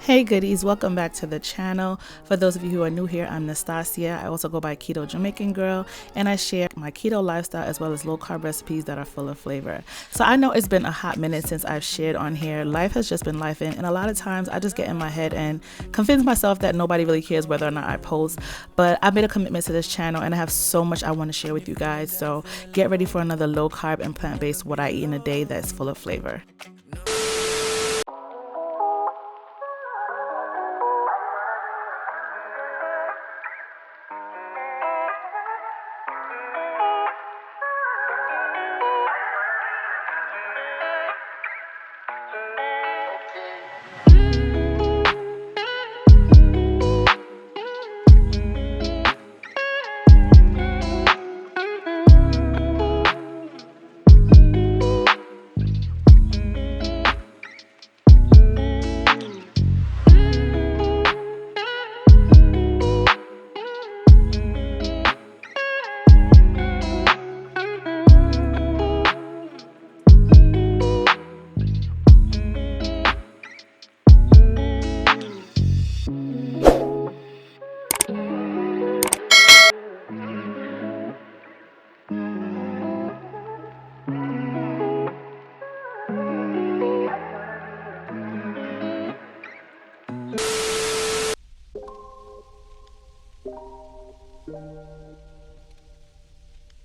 Hey goodies, welcome back to the channel. For those of you who are new here, I'm Nastassja. I also go by Keto Jamaican Girl, and I share my keto lifestyle as well as low carb recipes that are full of flavor. So I know it's been a hot minute since I've shared on here. Life has just been lifing, and a lot of times I just get in my head and convince myself that nobody really cares whether or not I post. But I've made a commitment to this channel, and I have so much I want to share with you guys. So get ready for another low carb and plant-based what I eat in a day that's full of flavor.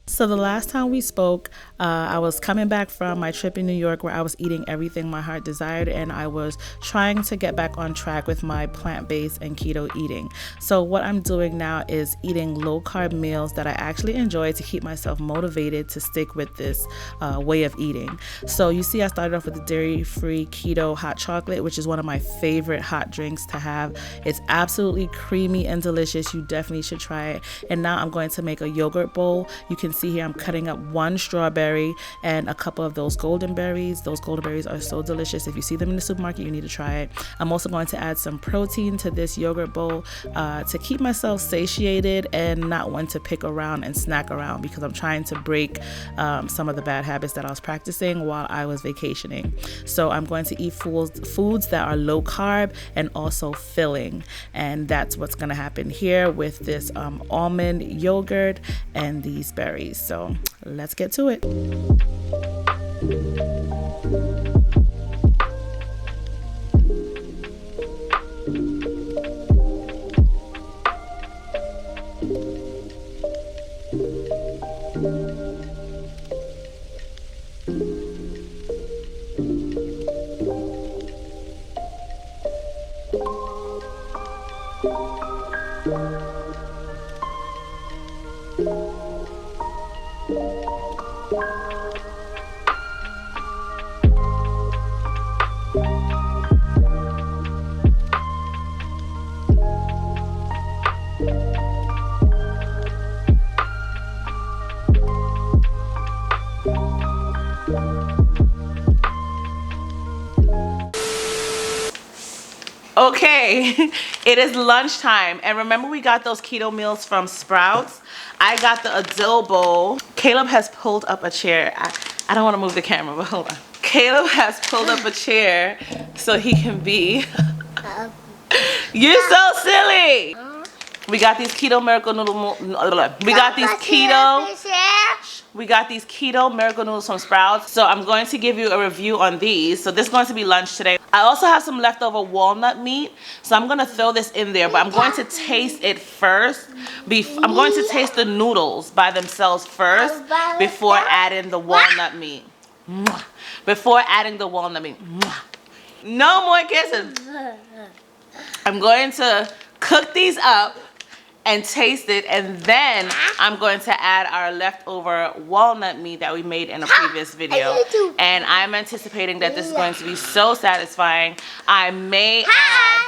So the last time we spoke, I was coming back from my trip in New York where I was eating everything my heart desired, and I was trying to get back on track with my plant-based and keto eating. So what I'm doing now is eating low-carb meals that I actually enjoy to keep myself motivated to stick with this way of eating. So you see I started off with the dairy-free keto hot chocolate, which is one of my favorite hot drinks to have. It's absolutely creamy and delicious. You definitely should try it. And now I'm going to make a yogurt bowl. You can see here I'm cutting up one strawberry and a couple of those golden berries. Those golden berries are so delicious. If you see them in the supermarket, you need to try it. I'm also going to add some protein to this yogurt bowl to keep myself satiated and not want to pick around and snack around, because I'm trying to break some of the bad habits that I was practicing while I was vacationing. So I'm going to eat foods that are low carb and also filling, and that's what's going to happen here with this almond yogurt and these berries. So let's get to it. Okay, it is lunchtime, and remember we got those keto meals from Sprouts. I got the adobo. Caleb has pulled up a chair. I don't want to move the camera, but hold on. Caleb has pulled up a chair so he can be. You're so silly. We got these keto miracle noodle. We got these keto miracle noodles from Sprouts. So I'm going to give you a review on these. So this is going to be lunch today. I also have some leftover walnut meat, so I'm going to throw this in there, but I'm going to taste it first. I'm going to taste the noodles by themselves first before adding the walnut meat. Before adding the walnut meat. No more kisses. I'm going to cook these up and taste it, and then I'm going to add our leftover walnut meat that we made in a previous video, and I'm anticipating that this is going to be so satisfying. I may add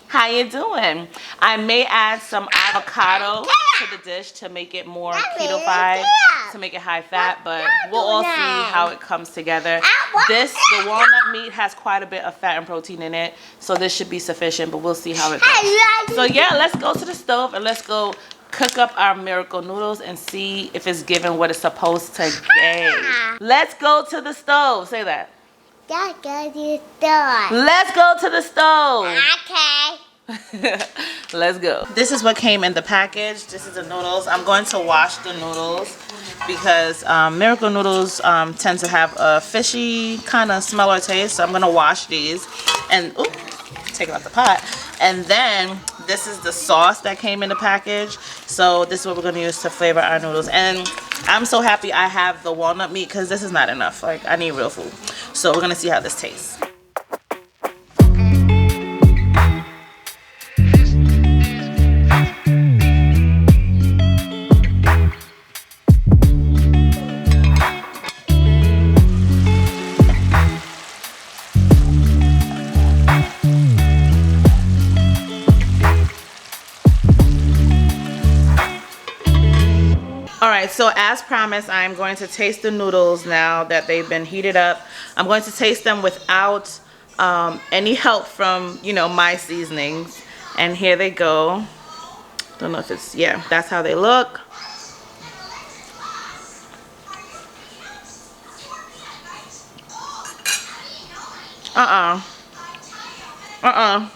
how you doing? I may add some avocado to the dish to make it more keto-fied, to make it high fat, but we'll all see how it comes together. The walnut meat has quite a bit of fat and protein in it, so this should be sufficient, but we'll see how it goes. So yeah, let's go to the stove and let's go cook up our miracle noodles and see if it's giving what it's supposed to give. Let's go to the stove. Say that. Let's go to the store. Let's go to the stove. Okay. Let's go. This is what came in the package. This is the noodles. I'm going to wash the noodles because Miracle noodles tend to have a fishy kind of smell or taste. So I'm going to wash these and take it out the pot. And then this is the sauce that came in the package. So this is what we're going to use to flavor our noodles. And I'm so happy I have the walnut meat because this is not enough. Like, I need real food. So we're going to see how this tastes. Alright, so as promised, I'm going to taste the noodles now that they've been heated up. I'm going to taste them without any help from, you know, my seasonings. And here they go. Don't know if it's, yeah, that's how they look.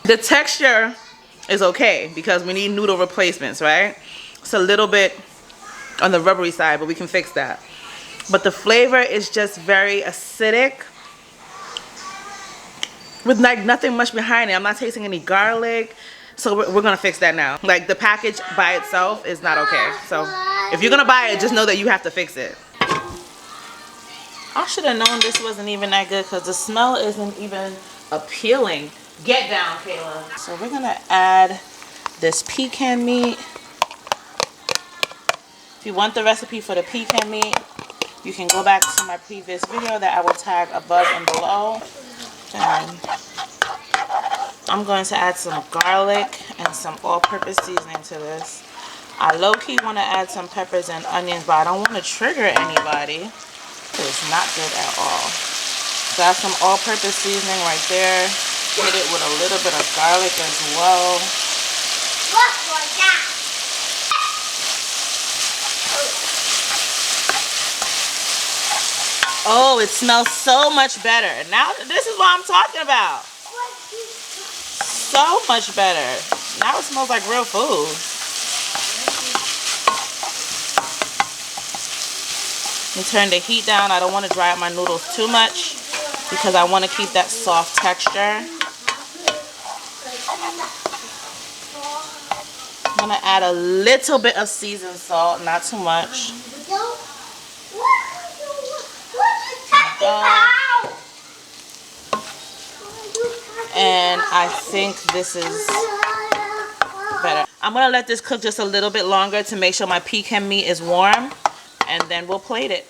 The texture is okay because we need noodle replacements, right? It's a little bit on the rubbery side, but we can fix that. But the flavor is just very acidic with like nothing much behind it. I'm not tasting any garlic, so we're gonna fix that now. Like, the package by itself is not okay. So if you're gonna buy it, just know that you have to fix it. I should have known this wasn't even that good because the smell isn't even appealing. Get down, Kayla. So we're gonna add this pecan meat. If you want the recipe for the pecan meat, you can go back to my previous video that I will tag above and below. And I'm going to add some garlic and some all-purpose seasoning to this. I low-key want to add some peppers and onions, but I don't want to trigger anybody. It's not good at all. So I have some all-purpose seasoning right there. Hit it with a little bit of garlic as well. Look like that. Oh, it smells so much better. Now, this is what I'm talking about. So much better. Now it smells like real food. Let me turn the heat down. I don't want to dry out my noodles too much because I want to keep that soft texture. I'm going to add a little bit of seasoned salt, not too much. And I think this is better. I'm gonna let this cook just a little bit longer to make sure my pecan meat is warm, and then we'll plate it.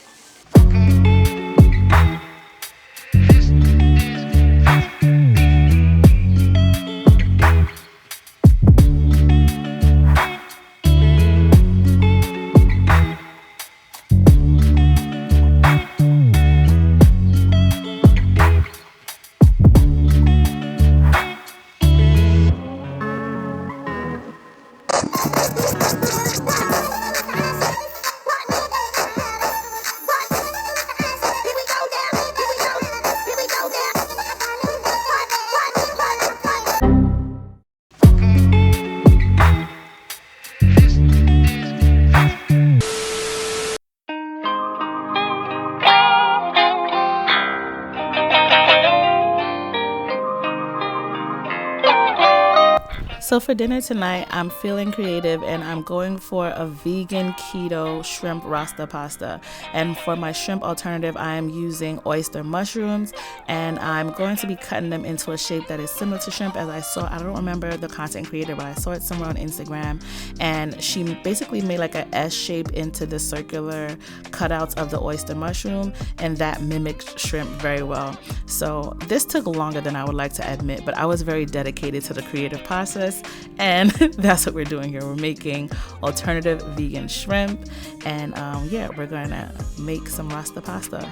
So for dinner tonight, I'm feeling creative and I'm going for a vegan keto shrimp rasta pasta. And for my shrimp alternative, I am using oyster mushrooms, and I'm going to be cutting them into a shape that is similar to shrimp. As I saw, I don't remember the content creator, but I saw it somewhere on Instagram, and she basically made like a S shape into the circular cutouts of the oyster mushroom, and that mimicked shrimp very well. So this took longer than I would like to admit, but I was very dedicated to the creative process, and that's what we're doing here. We're making alternative vegan shrimp, and yeah, we're gonna make some rasta pasta.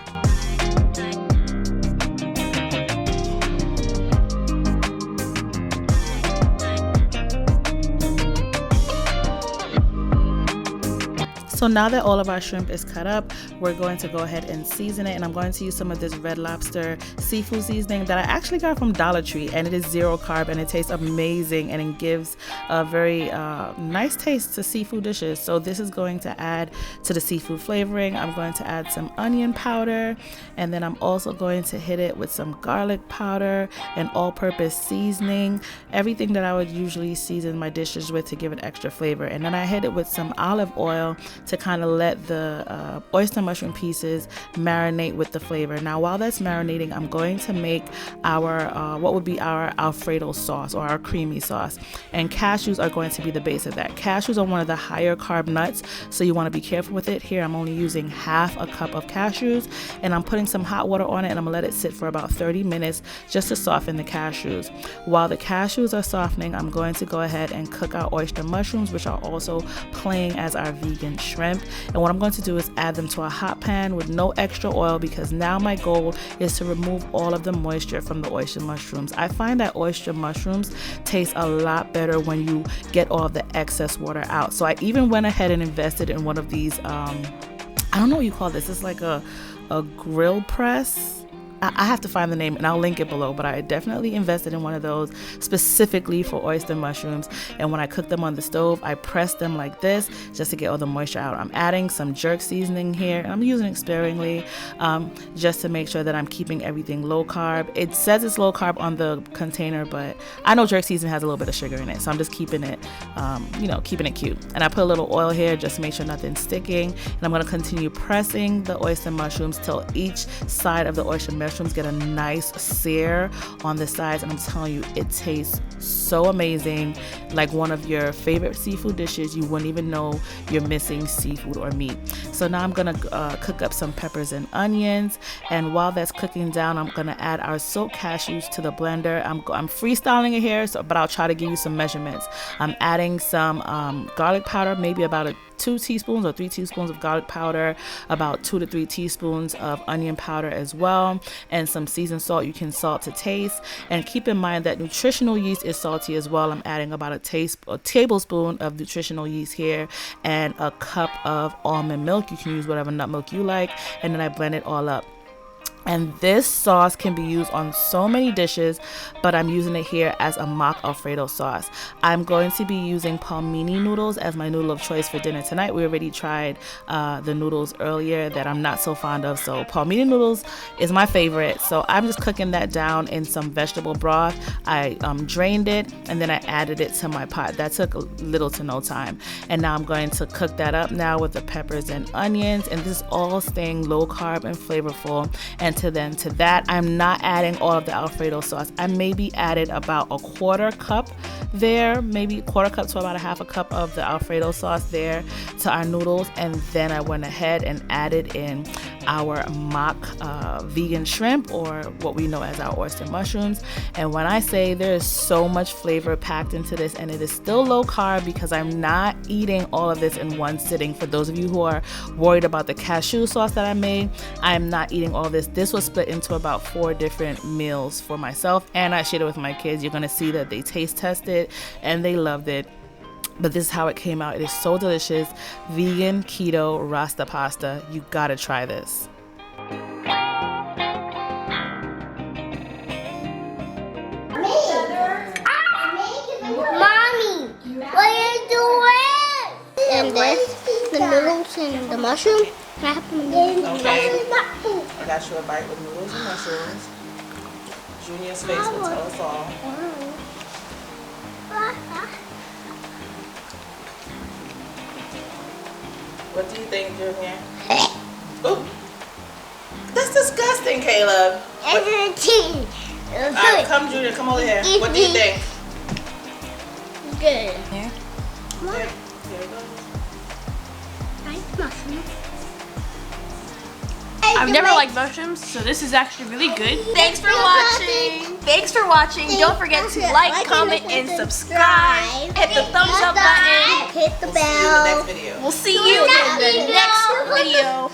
So now that all of our shrimp is cut up, we're going to go ahead and season it, and I'm going to use some of this Red Lobster seafood seasoning that I actually got from Dollar Tree, and it is 0 carb and it tastes amazing, and it gives a very nice taste to seafood dishes. So this is going to add to the seafood flavoring. I'm going to add some onion powder, and then I'm also going to hit it with some garlic powder and all-purpose seasoning, everything that I would usually season my dishes with to give it extra flavor. And then I hit it with some olive oil to kind of let the oyster mushroom pieces marinate with the flavor. Now while that's marinating, I'm going to make our what would be our Alfredo sauce, or our creamy sauce, and cashews are going to be the base of that. Cashews are one of the higher carb nuts, so you want to be careful with it. Here I'm only using half a cup of cashews, and I'm putting some hot water on it, and I'm gonna let it sit for about 30 minutes just to soften the cashews. While the cashews are softening, I'm going to go ahead and cook our oyster mushrooms, which are also playing as our vegan shrimp. And what I'm going to do is add them to a hot pan with no extra oil, because now my goal is to remove all of the moisture from the oyster mushrooms. I find that oyster mushrooms taste a lot better when you get all of the excess water out. So I even went ahead and invested in one of these, I don't know what you call this. It's like a grill press. I have to find the name and I'll link it below, but I definitely invested in one of those specifically for oyster mushrooms. And when I cook them on the stove, I press them like this just to get all the moisture out. I'm adding some jerk seasoning here, and I'm using it sparingly, just to make sure that I'm keeping everything low carb. It says it's low carb on the container, but I know jerk seasoning has a little bit of sugar in it, so I'm just keeping it, keeping it cute. And I put a little oil here just to make sure nothing's sticking. And I'm going to continue pressing the oyster mushrooms till each side of the oyster mushrooms get a nice sear on the sides, and I'm telling you, it tastes so amazing, like one of your favorite seafood dishes. You wouldn't even know you're missing seafood or meat. So now I'm gonna cook up some peppers and onions, and while that's cooking down, I'm gonna add our soaked cashews to the blender. I'm freestyling it here, but I'll try to give you some measurements. I'm adding some garlic powder, maybe about 2 teaspoons or 3 teaspoons of garlic powder, about 2 to 3 teaspoons of onion powder as well, and some seasoned salt. You can salt to taste, and keep in mind that nutritional yeast is salty as well. I'm adding about a tablespoon of nutritional yeast here, and a cup of almond milk. You can use whatever nut milk you like, and then I blend it all up. And this sauce can be used on so many dishes, but I'm using it here as a mock Alfredo sauce. I'm going to be using palmini noodles as my noodle of choice for dinner tonight. We already tried the noodles earlier that I'm not so fond of, so palmini noodles is my favorite. So I'm just cooking that down in some vegetable broth. I drained it, and then I added it to my pot. That took little to no time. And now I'm going to cook that up now with the peppers and onions, and this is all staying low carb and flavorful. And to that, I'm not adding all of the Alfredo sauce. I maybe added about a quarter cup there, maybe a quarter cup to about a half a cup of the Alfredo sauce there to our noodles. And then I went ahead and added in our mock vegan shrimp, or what we know as our oyster mushrooms. And when I say there is so much flavor packed into this, and it is still low carb because I'm not eating all of this in one sitting. For those of you who are worried about the cashew sauce that I made, I am not eating all of this. This was split into about 4 different meals for myself, and I shared it with my kids. You're gonna see that they taste tested and they loved it. But this is how it came out. It is so delicious. Vegan Keto Rasta Pasta. You gotta try this. Mommy, what are you doing? And this, the noodles and the mushroom. Can I have them again? Okay. I got you a bite with noodles and mushrooms. Junior's face will tell us all. What do you think, Junior? Ooh, that's disgusting, Caleb. Come, Junior, come over here. What do you think? Good. Here. Here we go. Nice mushroom. I've never liked mushrooms, so this is actually really good. Thanks for watching. Don't forget to like, comment, and subscribe. Hit the thumbs up button. Hit the We'll see you in the bell. next video. We'll see you in the next video.